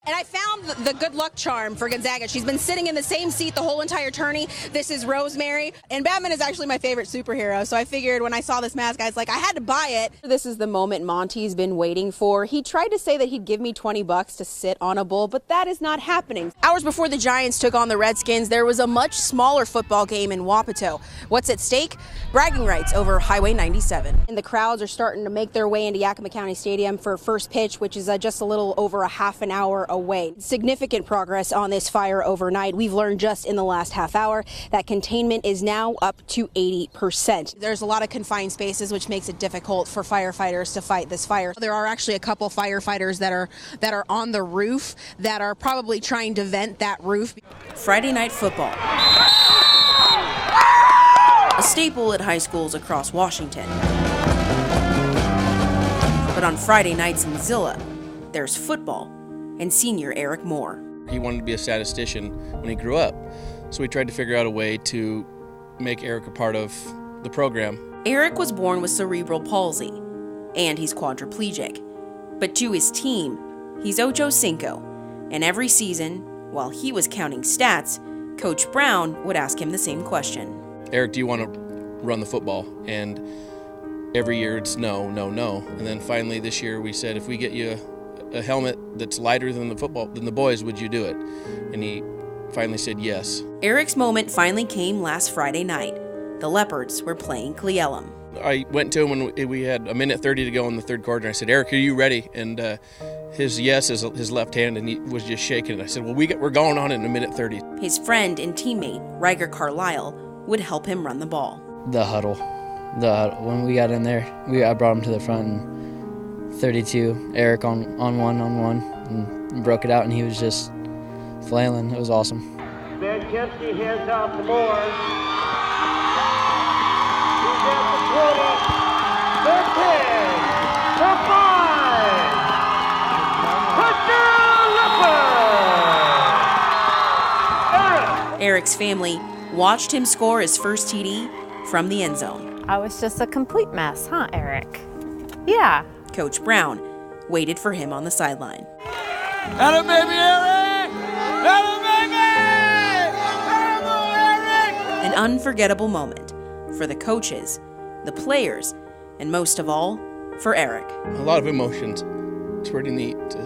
And I found the good luck charm for Gonzaga. She's been sitting in the same seat the whole entire tourney. This is Rosemary. And Batman is actually my favorite superhero. So I figured when I saw this mask, I was like, I had to buy it. This is the moment Monty's been waiting for. He tried to say that he'd give me $20 to sit on a bull, but that is not happening. Hours before the Giants took on the Redskins, there was a much smaller football game in Wapato. What's at stake? Bragging rights over Highway 97. And the crowds are starting to make their way into Yakima County Stadium for first pitch, which is just a little over a half an hour away. Significant progress on this fire overnight. We've learned just in the last half hour that containment is now up to 80%. There's a lot of confined spaces, which makes it difficult for firefighters to fight this fire. There are actually a couple firefighters that are on the roof that are probably trying to vent that roof. Friday night football. A staple at high schools across Washington. But on Friday nights in Zilla, there's football and senior Eric Moore. He wanted to be a statistician when he grew up, so we tried to figure out a way to make Eric a part of the program. Eric was born with cerebral palsy, and he's quadriplegic. But to his team, he's Ocho Cinco, and every season, while he was counting stats, Coach Brown would ask him the same question. Eric, do you want to run the football? And every year it's no, no, no. And then finally this year we said, if we get you a helmet that's lighter than the boys, would you do it? And he finally said yes. Eric's moment finally came last Friday night. The Leopards were playing Cleellum. I went to him when we had a minute 30 to go in the third quarter, and I said, Eric, are you ready? And his yes is his left hand, and he was just shaking. And I said, well, we're going on in a minute 30. His friend and teammate, Riker Carlisle, would help him run the ball. The huddle. When we got in there, I brought him to the front, and 32, Eric on one, and broke it out, and he was just flailing. It was awesome. Van Kempsey hands off to Moore. He's at the 20, the 10, the 5. Touchdown, Leopard! Eric's family watched him score his first TD from the end zone. I was just a complete mess, huh, Eric? Yeah. Coach Brown waited for him on the sideline. Atta baby, Eric! Atta baby! Atta An unforgettable moment for the coaches, the players, and most of all, for Eric. A lot of emotions. It's pretty neat to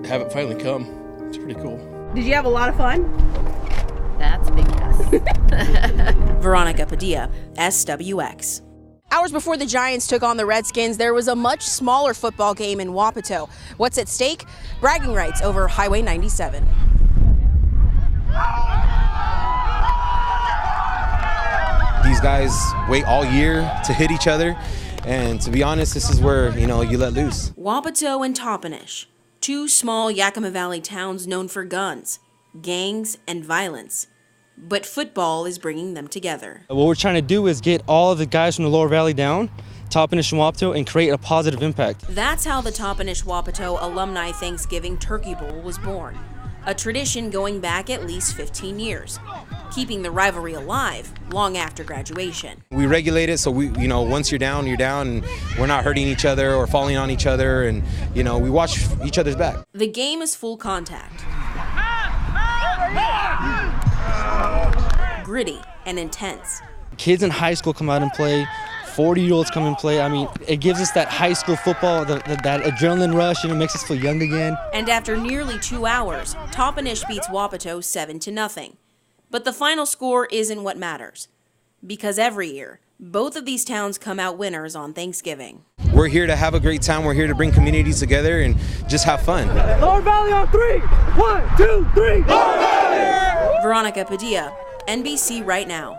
have it finally come. It's pretty cool. Did you have a lot of fun? That's a big yes. Veronica Padilla, SWX. Hours before the Giants took on the Redskins, there was a much smaller football game in Wapato. What's at stake? Bragging rights over Highway 97. These guys wait all year to hit each other, and to be honest, this is where, you let loose. Wapato and Toppenish, two small Yakima Valley towns known for guns, gangs, and violence. But football is bringing them together. What we're trying to do is get all of the guys from the lower valley down, Toppenish and Wapato, and create a positive impact. That's how the Toppenish Wapato Alumni Thanksgiving Turkey Bowl was born. A tradition going back at least 15 years, keeping the rivalry alive long after graduation. We regulate it so once you're down, and we're not hurting each other or falling on each other, and we watch each other's back. The game is full contact. Gritty and intense. Kids in high school come out and play. 40-year-olds come and play. I mean, it gives us that high school football, that adrenaline rush, makes us feel young again. And after nearly 2 hours, Toppenish beats Wapato 7-0. But the final score isn't what matters, because every year, both of these towns come out winners on Thanksgiving. We're here to have a great time. We're here to bring communities together and just have fun. Lower Valley on 3. 1, 2, 3. Lower Valley! Veronica Padilla, NBC Right Now.